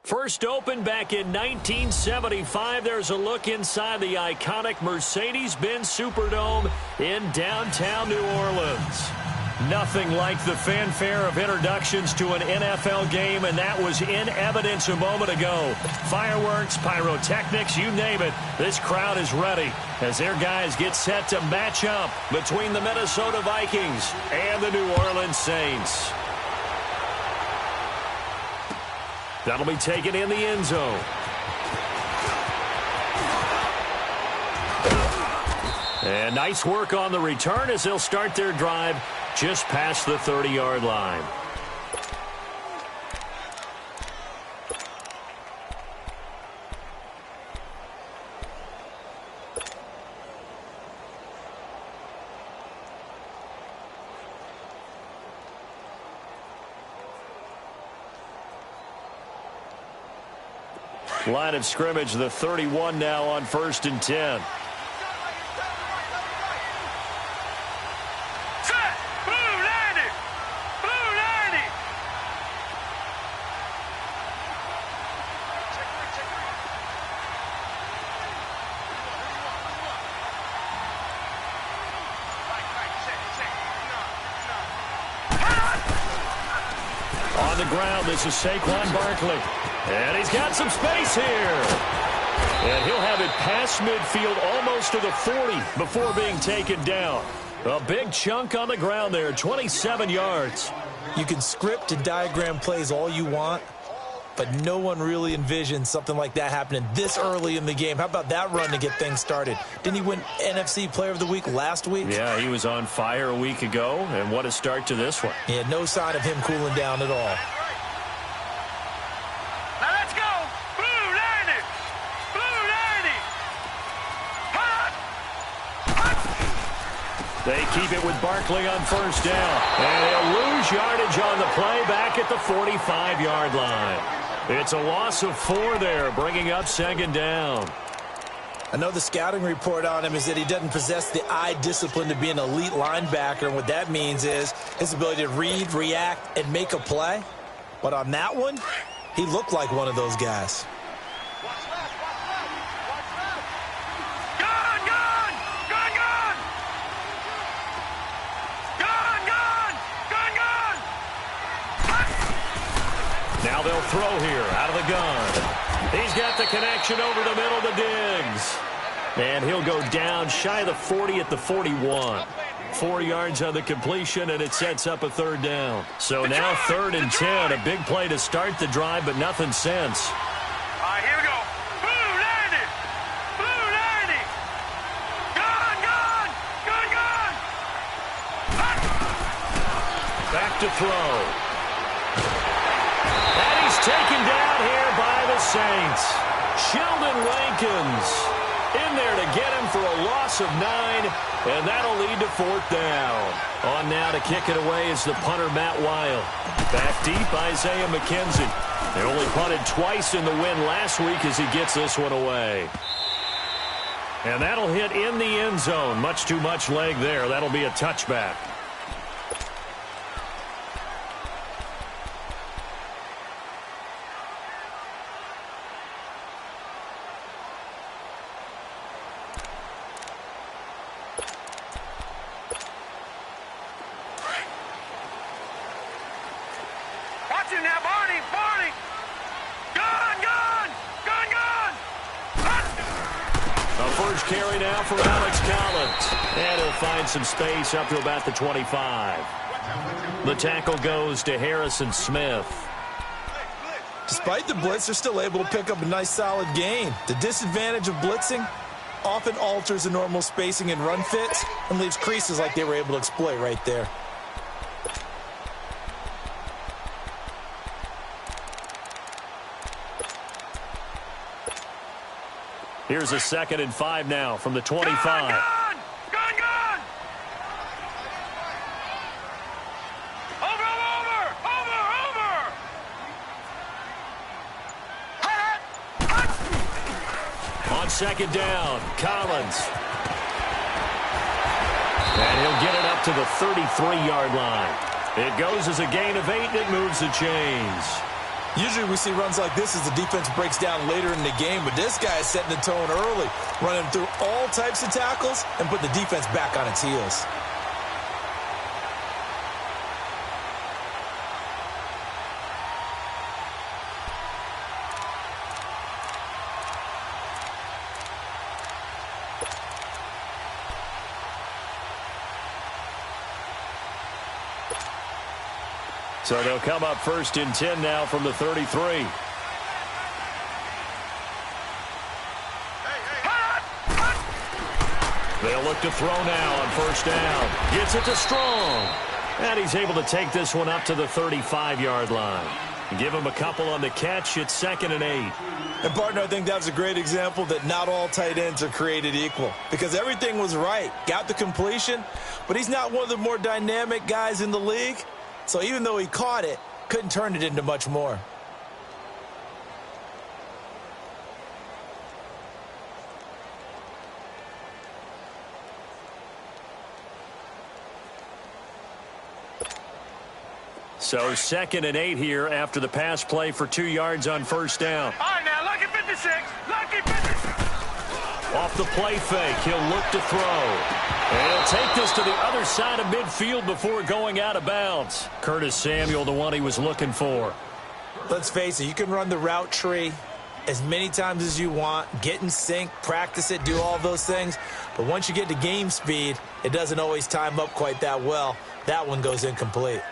First opened back in 1975, there's a look inside the iconic Mercedes-Benz Superdome in downtown New Orleans. Nothing like the fanfare of introductions to an NFL game, and that was in evidence a moment ago. Fireworks, pyrotechnics, you name it, this crowd is ready as their guys get set to match up between the Minnesota Vikings and the New Orleans Saints. That'll be taken in the end zone. And nice work on the return as they'll start their drive just past the 30-yard line. Line of scrimmage, the 31 now on 1st and 10. On the ground, this is Saquon Barkley. And he's got some space here. And he'll have it past midfield almost to the 40 before being taken down. A big chunk on the ground there, 27 yards. You can script and diagram plays all you want, but no one really envisioned something like that happening this early in the game. How about that run to get things started? Didn't he win NFC Player of the Week last week? Yeah, he was on fire a week ago, and what a start to this one. Yeah, no sign of him cooling down at all. They keep it with Barkley on 1st down. And he'll lose yardage on the play back at the 45-yard line. It's a loss of 4 there, bringing up second down. I know the scouting report on him is that he doesn't possess the eye discipline to be an elite linebacker, and what that means is his ability to read, react, and make a play. But on that one, he looked like one of those guys. Now they'll throw here out of the gun. He's got the connection over the middle to Diggs. And he'll go down shy of the 40 at the 41. 4 yards on the completion, and it sets up a third down. So now 3rd and 10. A big play to start the drive, but nothing since. All right, here we go. Blue 90. Blue 90. Gun, gun. Gun, gun. Back to throw. Taken down here by the Saints. Sheldon Rankins in there to get him for a loss of 9, and that'll lead to 4th down. On now to kick it away is the punter, Matt Weil. Back deep, Isaiah McKenzie. They only punted twice in the win last week as he gets this one away. And that'll hit in the end zone. Much too much leg there. That'll be a touchback. Carry now for Alex Collins. And he'll find some space up to about the 25. The tackle goes to Harrison Smith. Despite the blitz, they're still able to pick up a nice solid gain. The disadvantage of blitzing often alters the normal spacing and run fits and leaves creases like they were able to exploit right there. Here's a 2nd and 5 now from the 25. Gun, gun. Gun, gun. Over, over, over, over. On 2nd down, Collins. And he'll get it up to the 33-yard line. It goes as a gain of 8, and it moves the chains. Usually we see runs like this as the defense breaks down later in the game, but this guy is setting the tone early, running through all types of tackles and put the defense back on its heels. So they'll come up 1st and 10 now from the 33. They'll look to throw now on 1st down. Gets it to Strong. And he's able to take this one up to the 35-yard line. Give him a couple on the catch. It's 2nd and 8. And, partner, I think that was a great example that not all tight ends are created equal. Because everything was right. Got the completion, but he's not one of the more dynamic guys in the league. So even though he caught it, couldn't turn it into much more. So 2nd and 8 here after the pass play for 2 yards on 1st down. All right, now, lucky 56. Lucky 56. Off the play fake, he'll look to throw. And he'll take this to the other side of midfield before going out of bounds. Curtis Samuel, the one he was looking for. Let's face it, you can run the route tree as many times as you want, get in sync, practice it, do all those things. But once you get to game speed, it doesn't always time up quite that well. That one goes incomplete.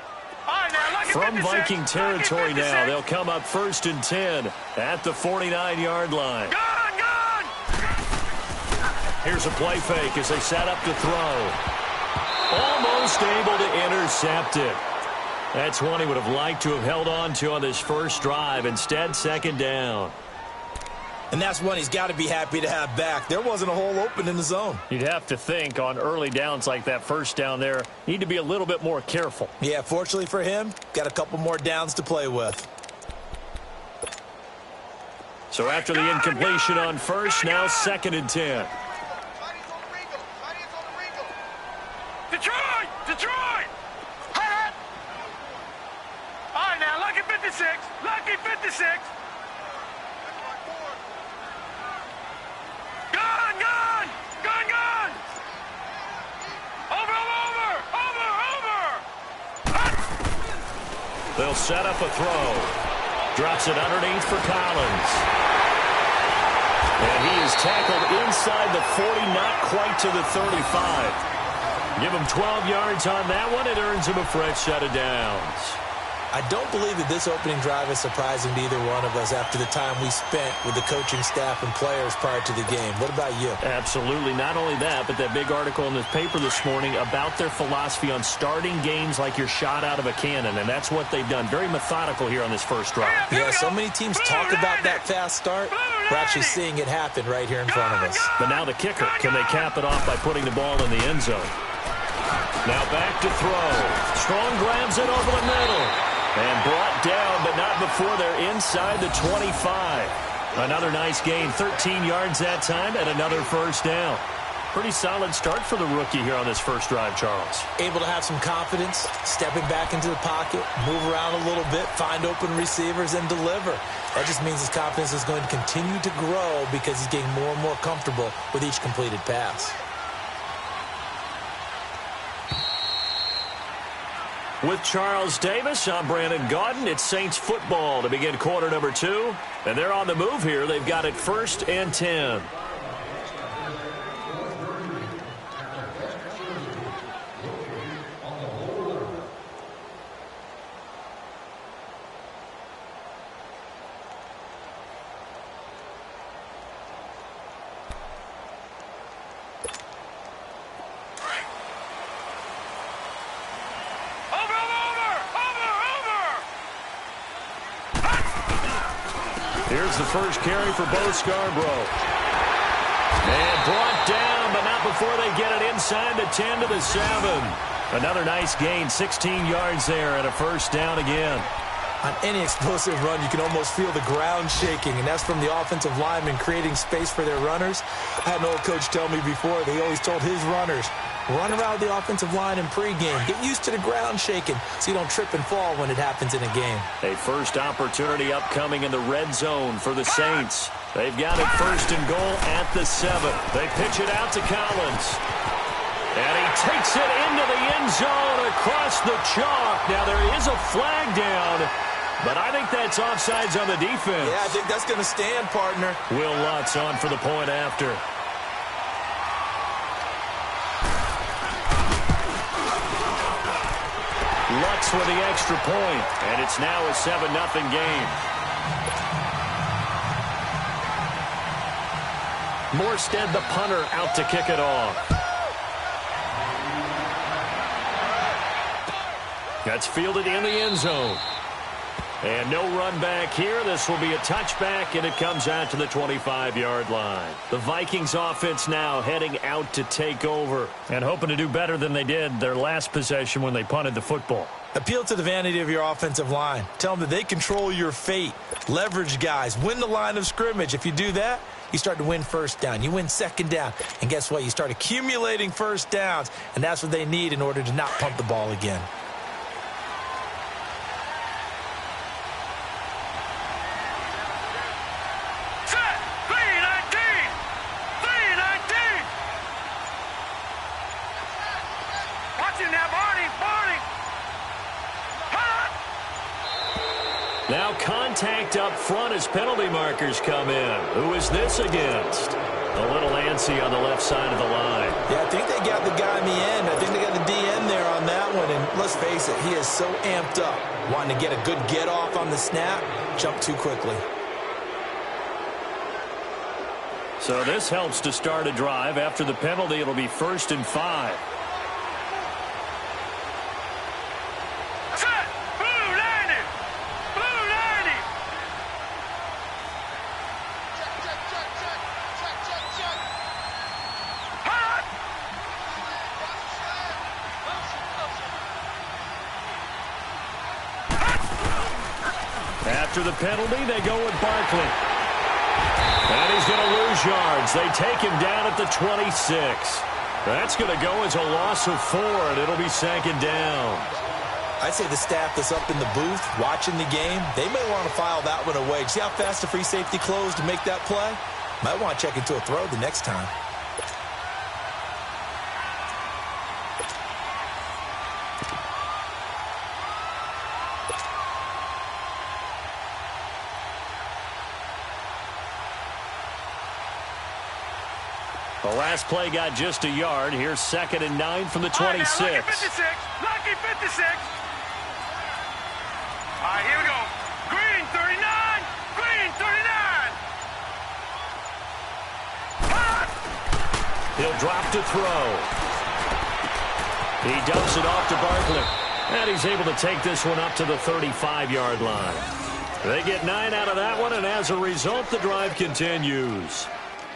From Viking territory now, they'll come up 1st and 10 at the 49-yard line. Gun, gun. Here's a play fake as they set up to throw. Almost able to intercept it. That's one he would have liked to have held on to on this first drive. Instead, 2nd down. And that's one he's got to be happy to have back. There wasn't a hole open in the zone. You'd have to think on early downs like that first down there, need to be a little bit more careful. Yeah, fortunately for him, got a couple more downs to play with. So after the incompletion on first, now 2nd and 10. Detroit! Detroit! Hot! All right, now, lucky 56. Lucky 56. Gun, gun! Gun, gun! Over, over, over, over! Hot! They'll set up a throw. Drops it underneath for Collins. And he is tackled inside the 40, not quite to the 35. Give him 12 yards on that one. It earns him a fresh set of downs. I don't believe that this opening drive is surprising to either one of us after the time we spent with the coaching staff and players prior to the game. What about you? Absolutely. Not only that, but that big article in the paper this morning about their philosophy on starting games like you're shot out of a cannon, and that's what they've done. Very methodical here on this first drive. Yeah, so many teams talk about that fast start. We're actually seeing it happen right here in front of us. But now the kicker. Can they cap it off by putting the ball in the end zone? Now back to throw. Strong grabs it over the middle. And brought down, but not before they're inside the 25. Another nice gain, 13 yards that time, and another first down. Pretty solid start for the rookie here on this first drive, Charles. Able to have some confidence, stepping back into the pocket, move around a little bit, find open receivers, and deliver. That just means his confidence is going to continue to grow because he's getting more and more comfortable with each completed pass. With Charles Davis, I'm Brandon Gaudin. It's Saints football to begin quarter number 2. And they're on the move here. They've got it 1st and 10. Here's the first carry for Bo Scarborough. And brought down, but not before they get it inside the 10 to the 7. Another nice gain, 16 yards there, and a first down again. On any explosive run, you can almost feel the ground shaking, and that's from the offensive linemen creating space for their runners. I had an old coach tell me before, they always told his runners, run around the offensive line in pregame. Get used to the ground shaking so you don't trip and fall when it happens in a game. A first opportunity upcoming in the red zone for the Saints. They've got it 1st and goal at the 7. They pitch it out to Collins. And he takes it into the end zone across the chalk. Now there is a flag down, but I think that's offsides on the defense. Yeah, I think that's going to stand, partner. Will Lutz on for the point after. Lutz with the extra point, and it's now a 7-0 game. Morstead, the punter, out to kick it off. That's fielded in the end zone. And no run back here. This will be a touchback, and it comes out to the 25-yard line. The Vikings offense now heading out to take over and hoping to do better than they did their last possession when they punted the football. Appeal to the vanity of your offensive line. Tell them that they control your fate. Leverage guys. Win the line of scrimmage. If you do that, you start to win first down. You win second down. And guess what? You start accumulating first downs, and that's what they need in order to not punt the ball again. Now contact up front as penalty markers come in. Who is this against? A little antsy on the left side of the line. Yeah, I think they got the guy in the end. I think they got the DN there on that one. And let's face it, he is so amped up, wanting to get a good get off on the snap, jump too quickly. So this helps to start a drive. After the penalty, it'll be 1st and 5. After the penalty, they go with Barkley. And he's going to lose yards. They take him down at the 26. That's going to go as a loss of 4, and it'll be second down. I'd say the staff that's up in the booth watching the game, they may want to file that one away. See how fast the free safety closed to make that play? Might want to check into a throw the next time. The last play got just a yard. Here's 2nd and 9 from the 26. Lucky 56. Lucky 56. All right, here we go. Green 39. Green 39. He'll drop to throw. He dumps it off to Barkley. And he's able to take this one up to the 35-yard line. They get 9 out of that one, and as a result, the drive continues.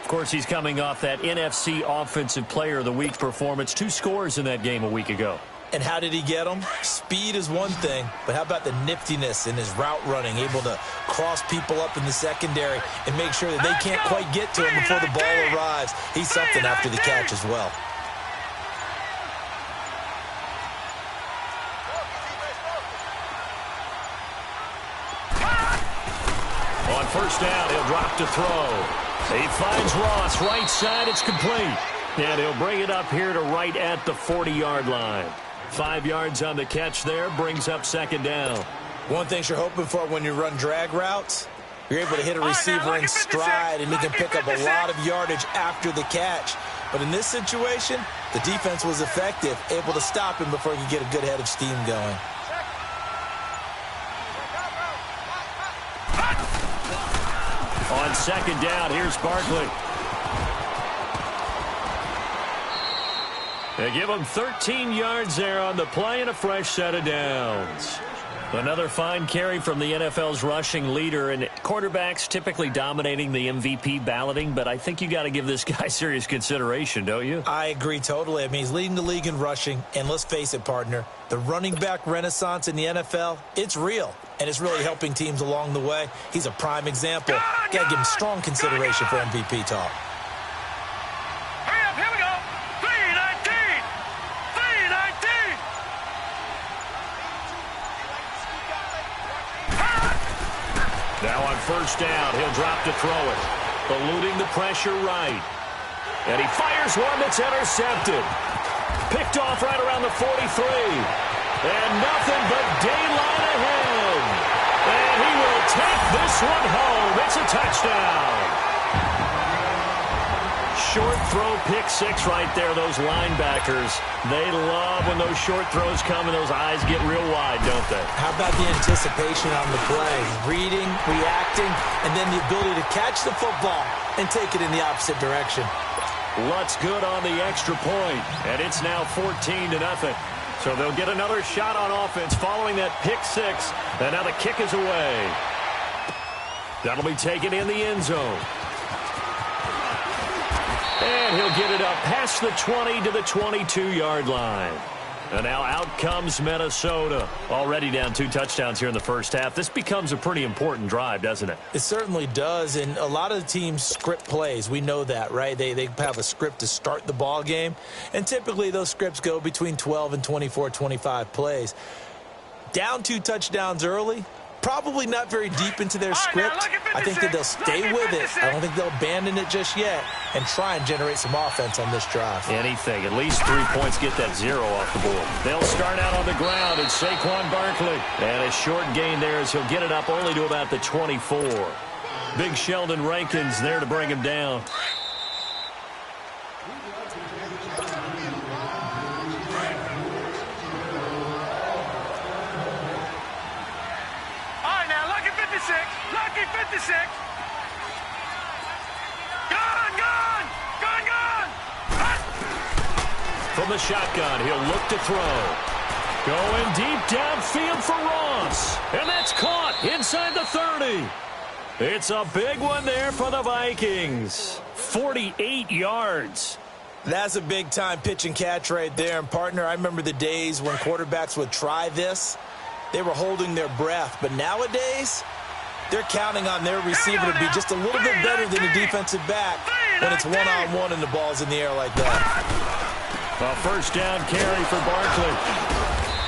Of course, he's coming off that NFC Offensive Player of the Week performance. 2 scores in that game a week ago. And how did he get them? Speed is one thing, but how about the niftiness in his route running, able to cross people up in the secondary and make sure that they can't quite get to him before the ball arrives. He's something after the catch as well. On first down, he'll drop to throw. He finds Ross, right side, it's complete. And he'll bring it up here to right at the 40-yard line. 5 yards on the catch there, brings up second down. One thing you're hoping for when you run drag routes, you're able to hit a receiver in stride, and he can pick up a lot of yardage after the catch. But in this situation, the defense was effective, able to stop him before he could get a good head of steam going. On second down, here's Barkley. They give him 13 yards there on the play and a fresh set of downs. Another fine carry from the NFL's rushing leader, and quarterbacks typically dominating the MVP balloting, but I think you got to give this guy serious consideration, don't you? I agree totally. I mean, he's leading the league in rushing, and let's face it, partner, the running back renaissance in the NFL, it's real, and it's really helping teams along the way. He's a prime example. Got to give him strong consideration for MVP talk. Hurry up, here we go. 319. 319. Now on first down, he'll drop to throw it. Eluding the pressure right. And he fires one that's intercepted. Picked off right around the 43. And nothing but daylight ahead. And he will take this one home. It's a touchdown. Short throw, pick 6 right there. Those linebackers, they love when those short throws come and those eyes get real wide, don't they? How about the anticipation on the play? Reading, reacting, and then the ability to catch the football and take it in the opposite direction. Lutz good on the extra point, and it's now 14-0. So they'll get another shot on offense following that pick 6, and now the kick is away. That'll be taken in the end zone. And he'll get it up past the 20 to the 22-yard line. And now out comes Minnesota. Already down 2 touchdowns here in the first half. This becomes a pretty important drive, doesn't it? It certainly does, and a lot of the teams script plays. We know that, right? They have a script to start the ball game, and typically those scripts go between 12 and 24, 25 plays. Down 2 touchdowns early, probably not very deep into their script. I think that they'll stay with it. I don't think they'll abandon it just yet and try and generate some offense on this drive. Anything. At least 3 points, get that 0 off the board. They'll start out on the ground. It's Saquon Barkley. And a short gain there as he'll get it up only to about the 24. Big Sheldon Rankins there to bring him down. Lucky 56. Gone. From the shotgun, he'll look to throw. Going deep downfield for Ross. And that's caught inside the 30. It's a big one there for the Vikings. 48 yards. That's a big-time pitch and catch right there. And, partner, I remember the days when quarterbacks would try this. They were holding their breath. But nowadays, They're counting on their receiver to be just a little bit better than the defensive back when it's one-on-one and the ball's in the air like that. A first down carry for Barkley.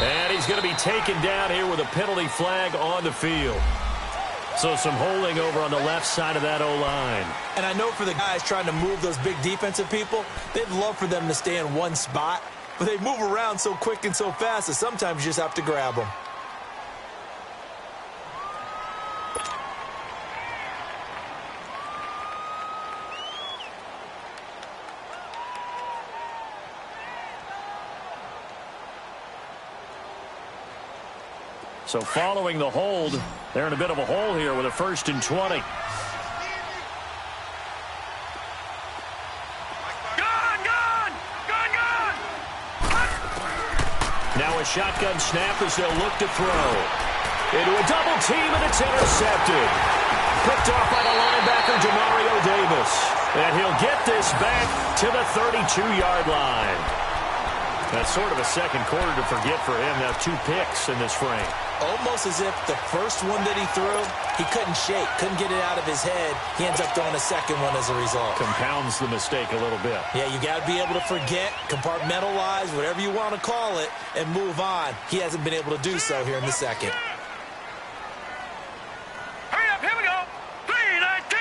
And he's going to be taken down here with a penalty flag on the field. So some holding over on the left side of that O-line. And I know for the guys trying to move those big defensive people, they'd love for them to stay in one spot. But they move around so quick and so fast that sometimes you just have to grab them. So following the hold, they're in a bit of a hole here with a 1st and 20. Now a shotgun snap as they'll look to throw. Into a double team, and it's intercepted. Picked off by the linebacker, Demario Davis. And he'll get this back to the 32-yard line. That's sort of a second quarter to forget for him. Now 2 picks in this frame. Almost as if the first one that he threw, he couldn't shake, couldn't get it out of his head. He ends up throwing a second one as a result. Compounds the mistake a little bit. Yeah, you got to be able to forget, compartmentalize, whatever you want to call it, and move on. He hasn't been able to do so here in the second. Hurry up, here we go. 3-19.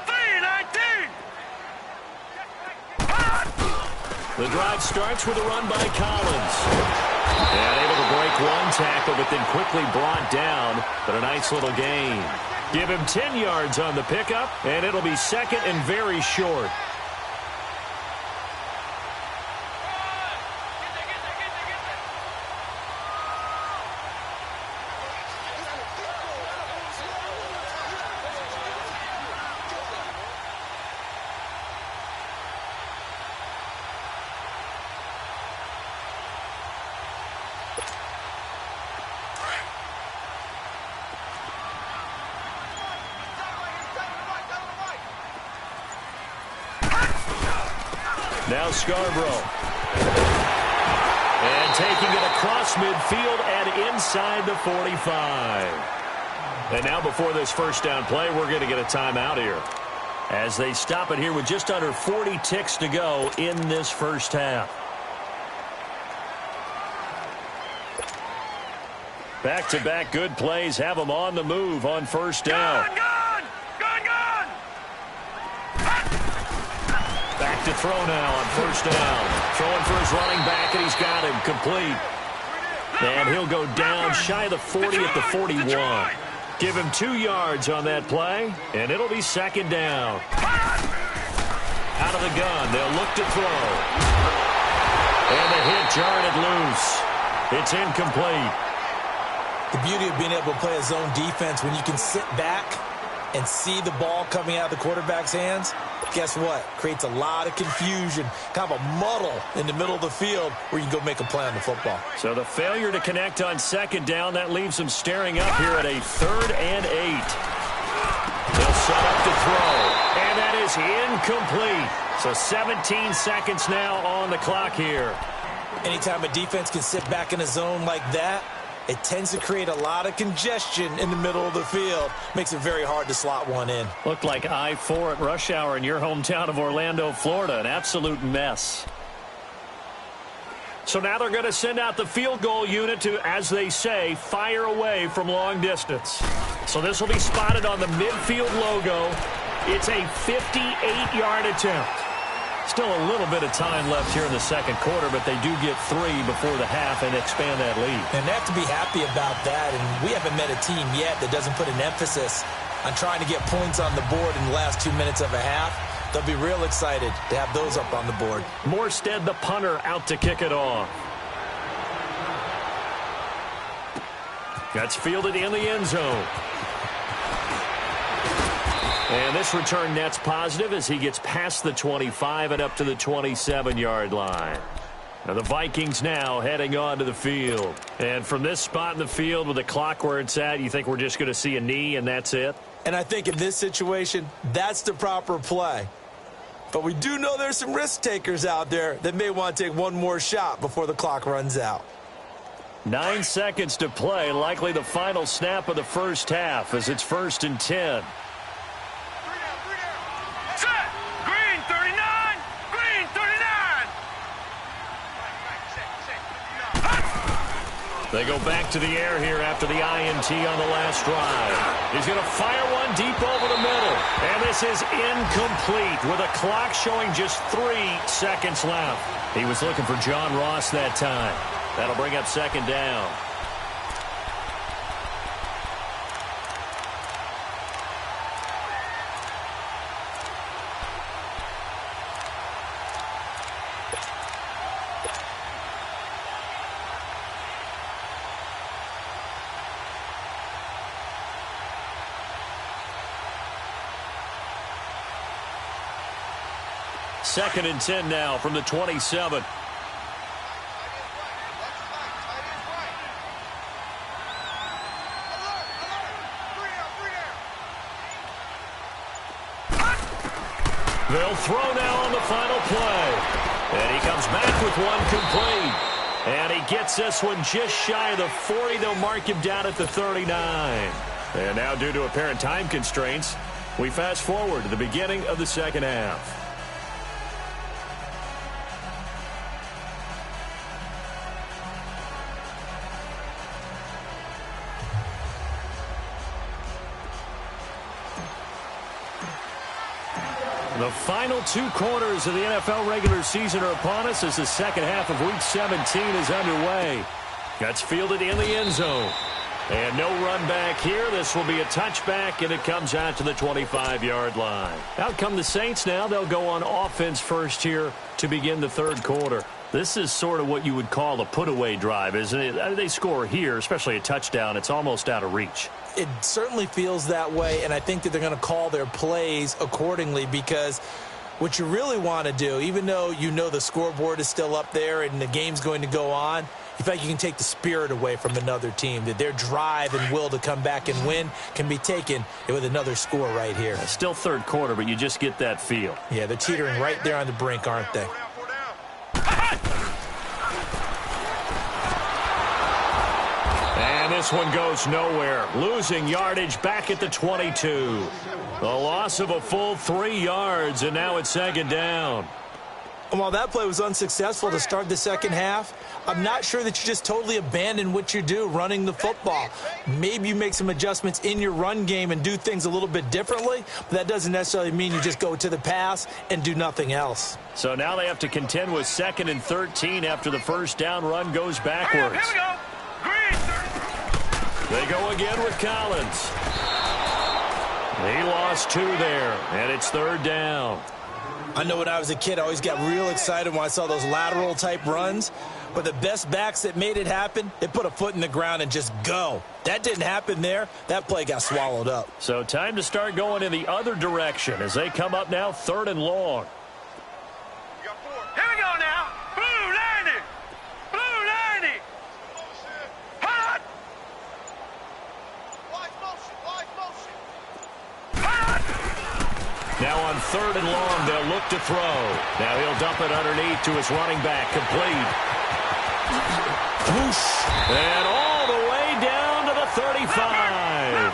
3-19. The drive starts with a run by Collins. And able to break one tackle, but then quickly brought down. But a nice little gain. Give him 10 yards on the pickup, and it'll be second and very short. Now Scarborough. And taking it across midfield and inside the 45. And now before this first down play, we're going to get a timeout here. As they stop it here with just under 40 ticks to go in this first half. Back-to-back good plays have them on the move on first down. To throw now on first down. Throwing for his running back, and he's got him complete. And he'll go down shy of the 40 at the 41. Give him 2 yards on that play, and it'll be second down. Out of the gun, they'll look to throw. And the hit jarred it loose. It's incomplete. The beauty of being able to play a zone defense when you can sit back and see the ball coming out of the quarterback's hands, guess what? Creates a lot of confusion, kind of a muddle in the middle of the field where you can go make a play on the football. So the failure to connect on second down, that leaves them staring up here at a 3rd and 8. They'll set up to throw, and that is incomplete. So 17 seconds now on the clock here. Anytime a defense can sit back in a zone like that, it tends to create a lot of congestion in the middle of the field. Makes it very hard to slot one in. Looked like I-4 at rush hour in your hometown of Orlando, Florida. An absolute mess. So now they're going to send out the field goal unit to, as they say, fire away from long distance. So this will be spotted on the midfield logo. It's a 58-yard attempt. Still a little bit of time left here in the second quarter, but they do get 3 before the half and expand that lead. And they have to be happy about that, and we haven't met a team yet that doesn't put an emphasis on trying to get points on the board in the last 2 minutes of a half. They'll be real excited to have those up on the board. Morstead, the punter, out to kick it off. That's fielded in the end zone. And this return net's positive as he gets past the 25 and up to the 27-yard line. Now the Vikings now heading on to the field. And from this spot in the field with the clock where it's at, you think we're just going to see a knee and that's it? And I think in this situation, that's the proper play. But we do know there's some risk takers out there that may want to take one more shot before the clock runs out. 9 seconds to play, likely the final snap of the first half as it's 1st and 10. Set. Green 39. Green 39. They go back to the air here after the INT on the last drive. He's going to fire one deep over the middle. And this is incomplete with a clock showing just 3 seconds left. He was looking for John Ross that time. That'll bring up 2nd down. Second and 10 now from the 27. They'll throw now on the final play. And he comes back with one complete. And he gets this one just shy of the 40. They'll mark him down at the 39. And now, due to apparent time constraints, we fast forward to the beginning of the second half. The final 2 quarters of the NFL regular season are upon us as the second half of Week 17 is underway. That's fielded in the end zone. And no run back here. This will be a touchback, and it comes out to the 25-yard line. Out come the Saints now. They'll go on offense first here to begin the third quarter. This is sort of what you would call a put-away drive, isn't it? They score here, especially a touchdown. It's almost out of reach. It certainly feels that way, and I think that they're going to call their plays accordingly because what you really want to do, even though you know the scoreboard is still up there and the game's going to go on, you feel like you can take the spirit away from another team, that their drive and will to come back and win can be taken with another score right here. It's still third quarter, but you just get that feel. Yeah, they're teetering right there on the brink, aren't they? And this one goes nowhere. Losing yardage back at the 22. The loss of a full 3 yards, and now it's 2nd down. And while that play was unsuccessful to start the second half, I'm not sure that you just totally abandon what you do running the football. Maybe you make some adjustments in your run game and do things a little bit differently, but that doesn't necessarily mean you just go to the pass and do nothing else. So now they have to contend with 2nd and 13 after the first down run goes backwards. Here we go. Green 30. They go again with Collins. He lost 2 there, and it's 3rd down. I know when I was a kid, I always got real excited when I saw those lateral-type runs. But the best backs that made it happen, they put a foot in the ground and just go. That didn't happen there. That play got swallowed up. So time to start going in the other direction as they come up now 3rd and long. Here we go now. Blue 90. Blue 90. Hot. Hot. Now on 3rd and long, they'll look to throw. Now he'll dump it underneath to his running back, complete. Whoosh. And all the way down to the 35.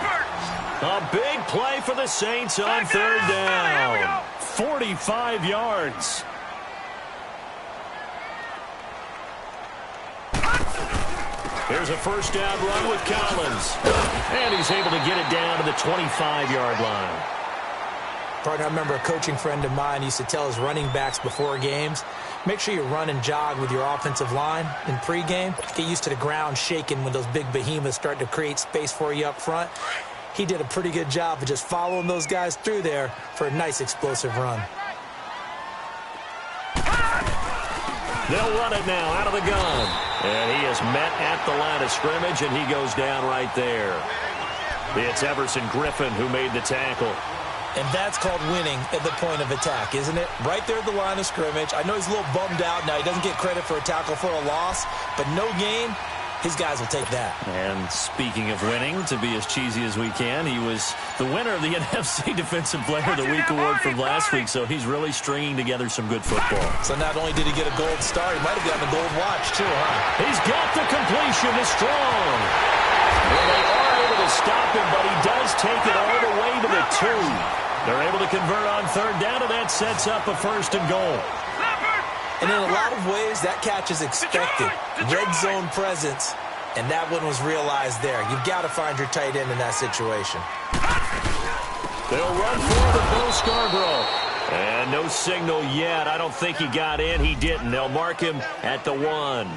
A big play for the Saints on 3rd down. 45 yards. Here's a first down run with Collins. And he's able to get it down to the 25-yard line. Partner, I remember a coaching friend of mine used to tell his running backs before games, make sure you run and jog with your offensive line in pregame. Get used to the ground shaking when those big behemoths start to create space for you up front. He did a pretty good job of just following those guys through there for a nice explosive run. They'll run it now out of the gun. And he is met at the line of scrimmage, and he goes down right there. It's Everson Griffin who made the tackle. And that's called winning at the point of attack, isn't it? Right there at the line of scrimmage. I know he's a little bummed out now. He doesn't get credit for a tackle for a loss, but no gain, his guys will take that. And speaking of winning, to be as cheesy as we can, he was the winner of the NFC Defensive Player of the Week award from last week, so he's really stringing together some good football. So not only did he get a gold star, he might have gotten a gold watch too, huh? He's got the completion. motion is strong. Well, they are able to stop him, but he does take it all the way to the 2. They're able to convert on third down, and that sets up a 1st and goal. And in a lot of ways, that catch is expected. Red zone presence, and that one was realized there. You've got to find your tight end in that situation. They'll run forward to Bill Scarborough. And no signal yet. I don't think he got in. He didn't. They'll mark him at the 1.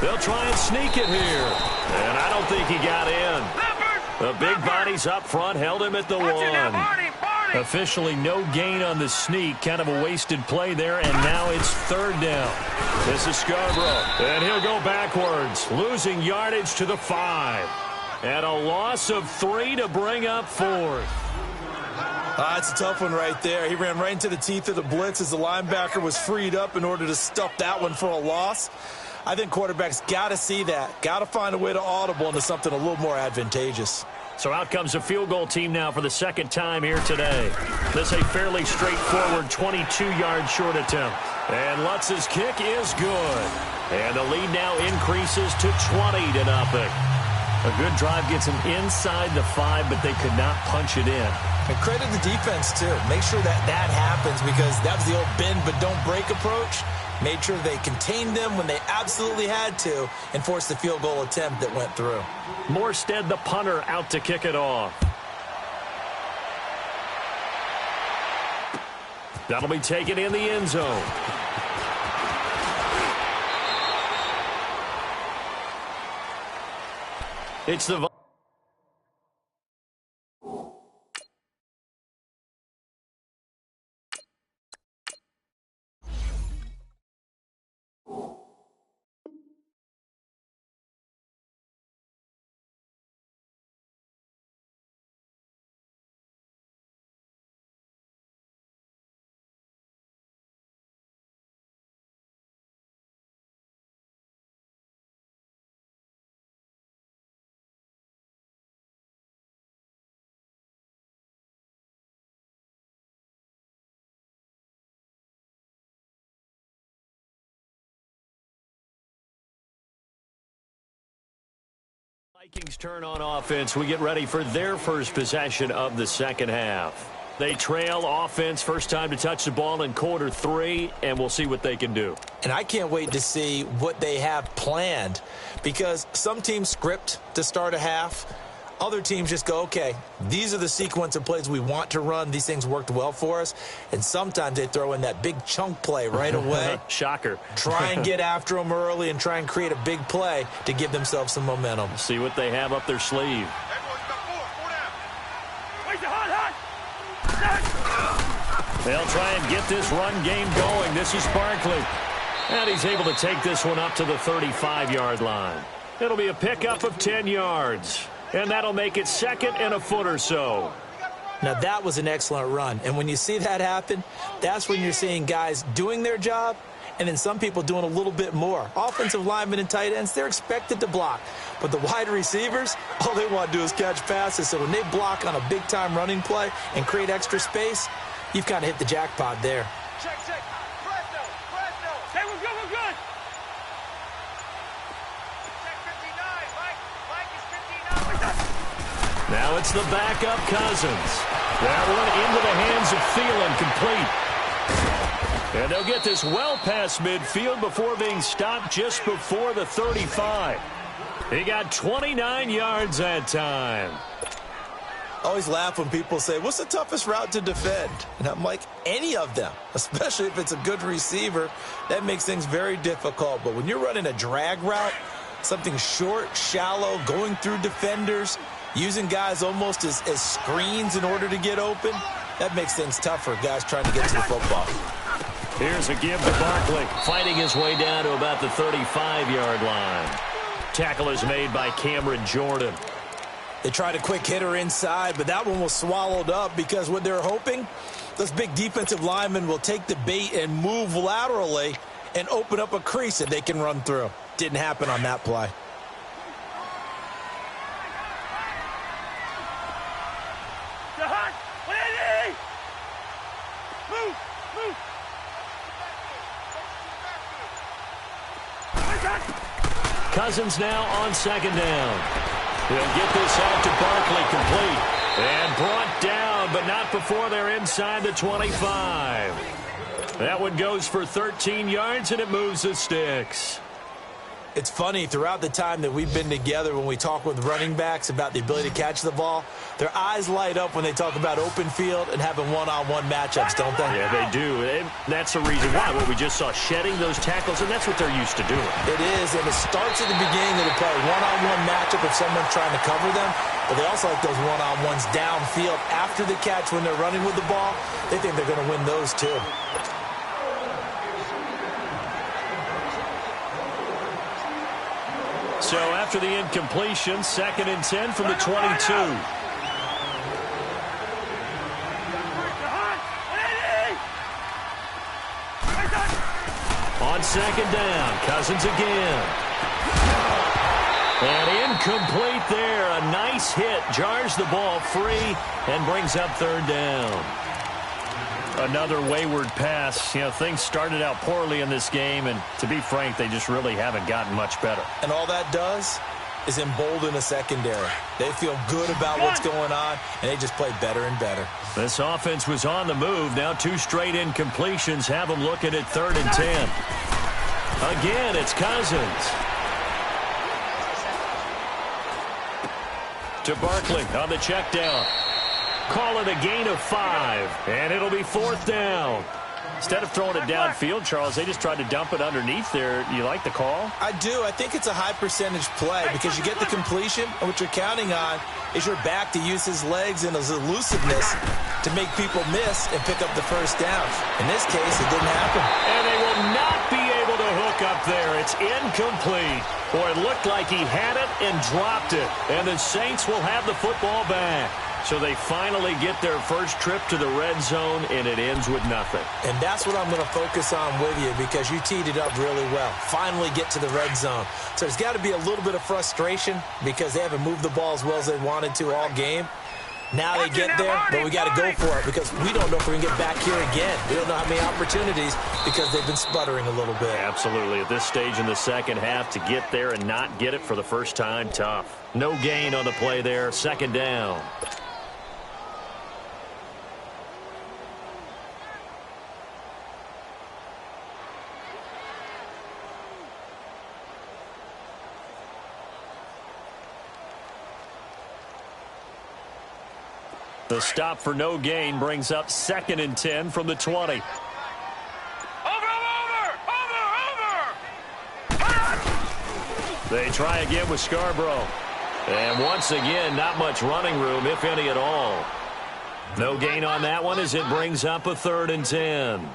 They'll try and sneak it here. And I don't think he got in. The big bodies up front held him at the 1. Officially no gain on the sneak. Kind of a wasted play there, and now it's 3rd down. This is Scarborough, and he'll go backwards, losing yardage to the 5. And a loss of 3 to bring up 4th. That's a tough one right there. He ran right into the teeth of the blitz as the linebacker was freed up in order to stuff that one for a loss. I think quarterbacks got to see that. Got to find a way to audible into something a little more advantageous. So out comes a field goal team now for the 2nd time here today. This a fairly straightforward 22-yard short attempt. And Lutz's kick is good. And the lead now increases to 20-0. A good drive gets them inside the 5, but they could not punch it in. And credit the defense, too. Make sure that happens, because that was the old bend but don't break approach. Made sure they contained them when they absolutely had to and forced the field goal attempt that went through. Morstead, the punter, out to kick it off. That'll be taken in the end zone. It's the... Vikings turn on offense. We get ready for their first possession of the 2nd half. They trail offense, first time to touch the ball in quarter 3, and we'll see what they can do. And I can't wait to see what they have planned, because some teams script to start a half. Other teams just go, okay, these are the sequence of plays we want to run. These things worked well for us. And sometimes they throw in that big chunk play right away. Shocker. Try and get after them early and try and create a big play to give themselves some momentum. See what they have up their sleeve. They'll try and get this run game going. This is Barkley. And he's able to take this one up to the 35-yard line. It'll be a pickup of 10 yards. And that'll make it 2nd and a foot or so. Now, that was an excellent run. And when you see that happen, that's when you're seeing guys doing their job and then some people doing a little bit more. Offensive linemen and tight ends, they're expected to block. But the wide receivers, all they want to do is catch passes. So when they block on a big-time running play and create extra space, you've kind of hit the jackpot there. Check. Fresno. Hey, we're good. Check 59. Mike is 59. Now it's the backup Cousins. That one into the hands of Thielen, complete. And they'll get this well past midfield before being stopped just before the 35. He got 29 yards that time. I always laugh when people say, what's the toughest route to defend? And I'm like, any of them, especially if it's a good receiver. That makes things very difficult. But when you're running a drag route, something short, shallow, going through defenders, using guys almost as screens in order to get open, that makes things tougher, guys trying to get to the football. Here's a give to Barkley, fighting his way down to about the 35-yard line. Tackle is made by Cameron Jordan. They tried a quick hitter inside, but that one was swallowed up because what they're hoping, those big defensive linemen will take the bait and move laterally and open up a crease that they can run through. Didn't happen on that play. Cousins now on second down. He'll get this out to Barkley, complete. And brought down, but not before they're inside the 25. That one goes for 13 yards, and it moves the sticks. It's funny, throughout the time that we've been together, when we talk with running backs about the ability to catch the ball, their eyes light up when they talk about open field and having one-on-one matchups, don't they? Yeah, they do. And that's the reason why. Well, we just saw shedding those tackles, and that's what they're used to doing. It is, and it starts at the beginning of the play. One-on-one matchup if someone's trying to cover them, but they also like those one-on-ones downfield after the catch when they're running with the ball. They think they're going to win those too. So after the incompletion, 2nd and 10 from the 22. On second down, Cousins again. And incomplete there. A nice hit. Jars the ball free and brings up 3rd down. Another wayward pass. You know, things started out poorly in this game, and to be frank, they just really haven't gotten much better. And all that does is embolden a secondary. They feel good about what's going on, and they just play better and better. This offense was on the move. Now 2 straight incompletions have them looking at 3rd and 10. Again, it's Cousins. To Barkley on the check down. Call it a gain of 5, and it'll be 4th down. Instead of throwing it downfield, Charles, they just tried to dump it underneath there. You like the call? I do. I think it's a high-percentage play because you get the completion, and what you're counting on is your back to use his legs and his elusiveness to make people miss and pick up the 1st down. In this case, it didn't happen. And they will not be able to hook up there. It's incomplete. Boy, it looked like he had it and dropped it. And the Saints will have the football back. So they finally get their first trip to the red zone, and it ends with nothing. And that's what I'm going to focus on with you because you teed it up really well. Finally get to the red zone. So there's got to be a little bit of frustration because they haven't moved the ball as well as they wanted to all game. Now they get there, but we got to go for it because we don't know if we're going to get back here again. We don't know how many opportunities because they've been sputtering a little bit. Absolutely. At this stage in the second half, to get there and not get it for the first time, tough. No gain on the play there. 2nd down. The stop for no gain brings up 2nd and 10 from the 20. They try again with Scarborough. And once again, not much running room, if any at all. No gain on that one as it brings up a 3rd and 10.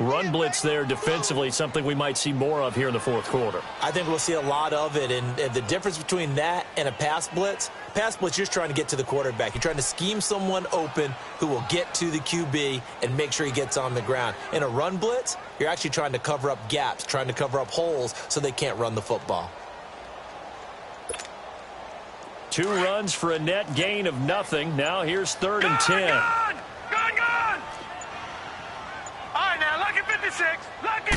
Run blitz there defensively, something we might see more of here in the 4th quarter. I think we'll see a lot of it, and the difference between that and a pass blitz, you're just trying to get to the quarterback. You're trying to scheme someone open who will get to the QB and make sure he gets on the ground. In a run blitz, you're actually trying to cover up gaps, trying to cover up holes so they can't run the football. 2 runs for a net gain of nothing. Now here's 3rd and 10. Gone! All right, now, lucky 56. Lucky.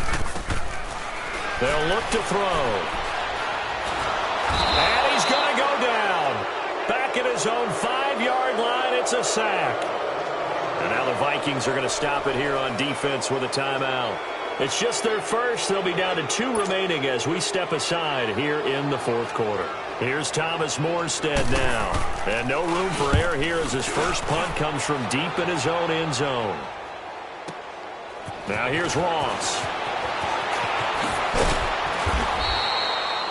They'll look to throw. And he's going to go down. Back at his own 5-yard line, it's a sack. And now the Vikings are going to stop it here on defense with a timeout. It's just their first. They'll be down to 2 remaining as we step aside here in the 4th quarter. Here's Thomas Morstead now. And no room for error here as his first punt comes from deep in his own end zone. Now here's Ross.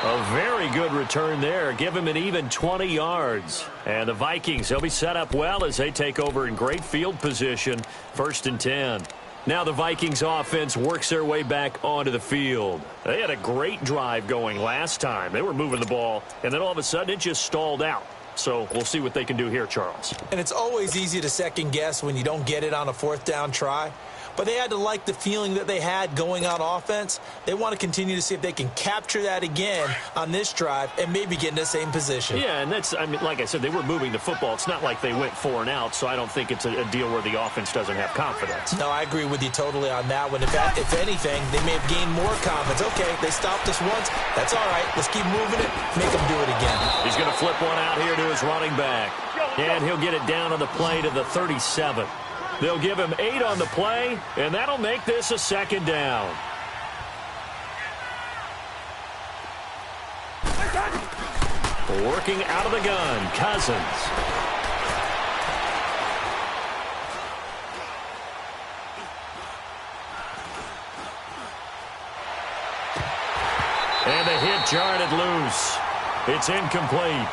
A very good return there. Give him an even 20 yards. And the Vikings, they'll be set up well as they take over in great field position. 1st and 10. Now the Vikings offense works their way back onto the field. They had a great drive going last time. They were moving the ball, and then all of a sudden it just stalled out. So we'll see what they can do here, Charles. And it's always easy to second guess when you don't get it on a 4th down try. but they had to like the feeling that they had going on offense. They want to continue to see if they can capture that again on this drive and maybe get in the same position. Yeah, and that's, I mean, like I said, they were moving the football. It's not like they went 4 and out, so I don't think it's a deal where the offense doesn't have confidence. No, I agree with you totally on that one. If anything, they may have gained more confidence. Okay, they stopped us once. That's all right. Let's keep moving it. Make them do it again. He's going to flip one out here to his running back. And he'll get it down on the play to the 37. They'll give him 8 on the play, and that'll make this a second down. Working out of the gun, Cousins. And the hit jarred it loose. It's incomplete.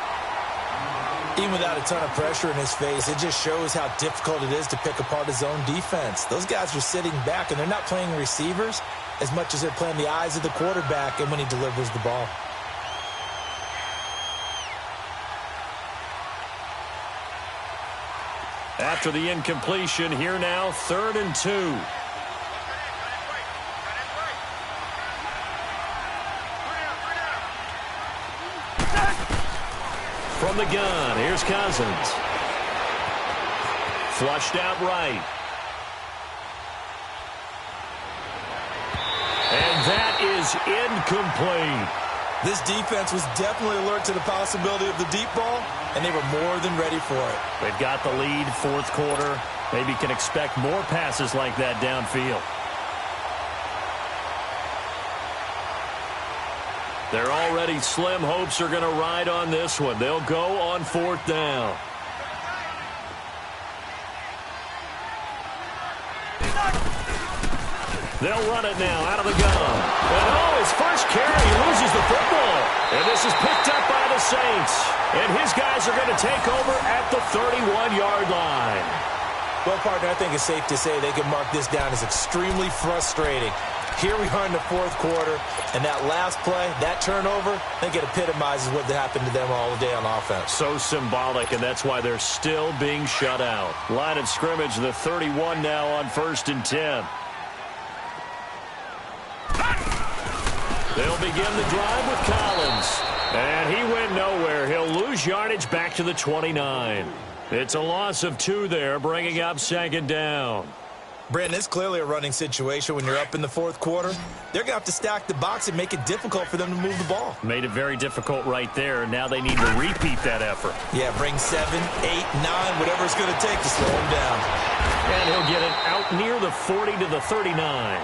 Even without a ton of pressure in his face, it just shows how difficult it is to pick apart his own defense. Those guys are sitting back, and they're not playing receivers as much as they're playing the eyes of the quarterback and when he delivers the ball. After the incompletion, here now, 3rd and 2. From the gun, here's Cousins. Flushed out right. And that is incomplete. This defense was definitely alert to the possibility of the deep ball, and they were more than ready for it. They've got the lead, 4th quarter. Maybe can expect more passes like that downfield. Their already slim hopes are going to ride on this one. They'll go on 4th down. They'll run it now out of the gun. And his first carry, he loses the football. And this is picked up by the Saints. And his guys are going to take over at the 31-yard line. Well, partner, I think it's safe to say they can mark this down as extremely frustrating. Here we are in the 4th quarter, and that last play, that turnover, I think it epitomizes what happened to them all day on offense. So symbolic, and that's why they're still being shut out. Line of scrimmage, the 31 now on 1st and 10. They'll begin the drive with Collins. And he went nowhere. He'll lose yardage back to the 29. It's a loss of 2 there, bringing up 2nd down. Brandon, it's clearly a running situation when you're up in the 4th quarter. They're going to have to stack the box and make it difficult for them to move the ball. Made it very difficult right there. Now they need to repeat that effort. Yeah, bring 7, 8, 9, whatever it's going to take to slow him down. And he'll get it out near the 40 to the 39.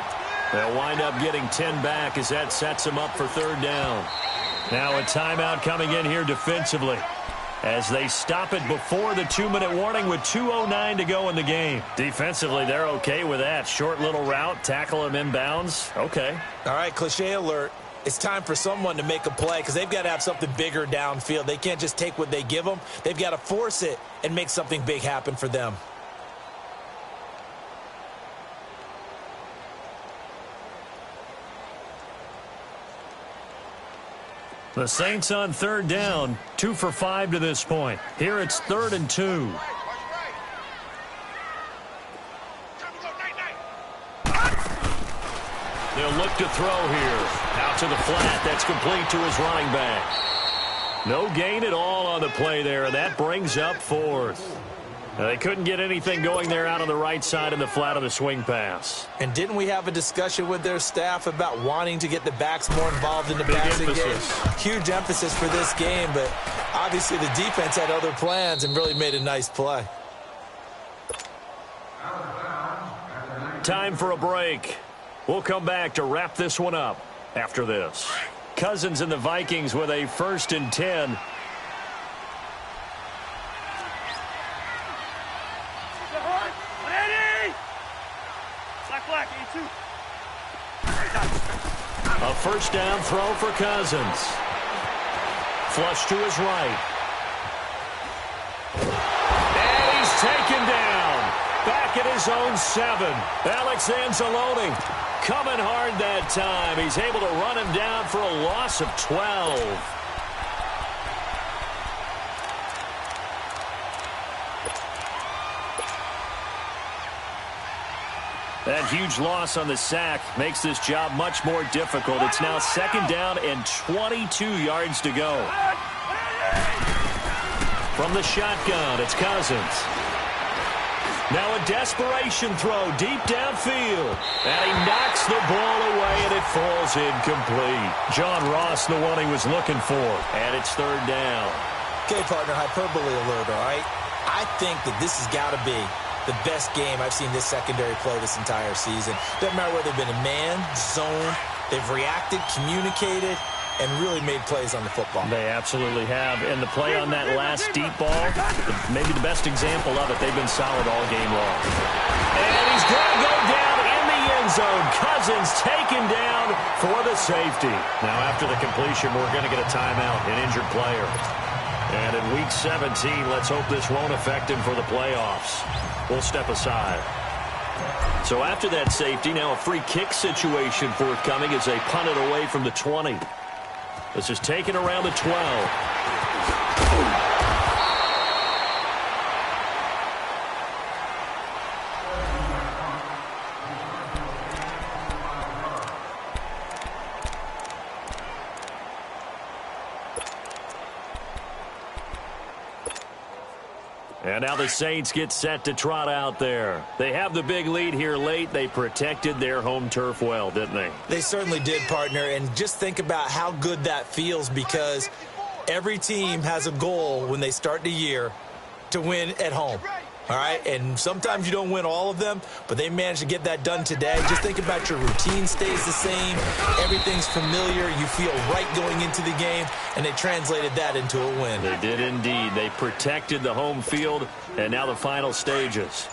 They'll wind up getting 10 back as that sets them up for 3rd down. Now a timeout coming in here defensively, as they stop it before the 2-minute warning with 2:09 to go in the game. Defensively, they're okay with that. Short little route, tackle him inbounds. Okay. All right, cliche alert. It's time for someone to make a play because they've got to have something bigger downfield. They can't just take what they give them. They've got to force it and make something big happen for them. The Saints on 3rd down, 2 for 5 to this point. Here it's 3rd and 2. They'll look to throw here. Out to the flat. That's complete to his running back. No gain at all on the play there, and that brings up 4th. They couldn't get anything going there out on the right side in the flat of the swing pass. And didn't we have a discussion with their staff about wanting to get the backs more involved in the passing game? Huge emphasis for this game, but obviously the defense had other plans and really made a nice play. Time for a break. We'll come back to wrap this one up after this. Cousins and the Vikings with a 1st and 10. A 1st down throw for Cousins. Flush to his right. And he's taken down. Back at his own 7. Alex Anzalone coming hard that time. He's able to run him down for a loss of 12. That huge loss on the sack makes this job much more difficult. It's now 2nd down and 22 yards to go. From the shotgun, it's Cousins. Now a desperation throw deep downfield. And he knocks the ball away, and it falls incomplete. John Ross, the one he was looking for. And it's 3rd down. Okay, partner, hyperbole alert, all right? I think that this has got to be the best game I've seen this secondary play this entire season. Doesn't matter whether they've been in man, zone, they've reacted, communicated, and really made plays on the football. They absolutely have. And the play on that last deep ball, maybe the best example of it, they've been solid all game long. And he's going to go down in the end zone. Cousins taken down for the safety. Now after the completion, we're going to get a timeout, an injured player. And in Week 17, let's hope this won't affect him for the playoffs. We'll step aside. So after that safety, now a free kick situation forthcoming as they punt it away from the 20. This is taken around the 12. And now the Saints get set to trot out there. They have the big lead here late. They protected their home turf well, didn't they? They certainly did, partner. And just think about how good that feels, because every team has a goal when they start the year to win at home. All right, and sometimes you don't win all of them, but they managed to get that done today. Just think about your routine stays the same. Everything's familiar. You feel right going into the game, and they translated that into a win. They did indeed. They protected the home field, and now the final stages.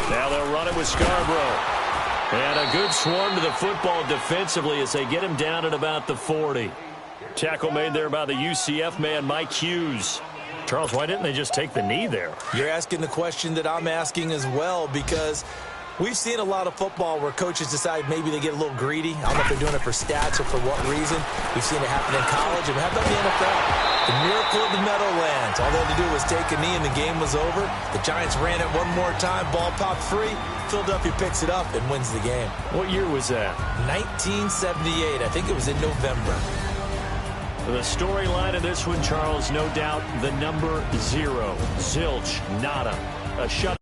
Now they'll run it with Scarborough. And a good swarm to the football defensively as they get him down at about the 40. Tackle made there by the UCF man, Mike Hughes. Charles, why didn't they just take the knee there? You're asking the question that I'm asking as well, because we've seen a lot of football where coaches decide maybe they get a little greedy. I don't know if they're doing it for stats or for what reason. We've seen it happen in college, and we have done in the NFL. The miracle of the Meadowlands. All they had to do was take a knee, and the game was over. The Giants ran it one more time. Ball popped free. Philadelphia picks it up and wins the game. What year was that? 1978. I think it was in November. The storyline of this one, Charles, no doubt the number 0. Zilch, nada. A shut.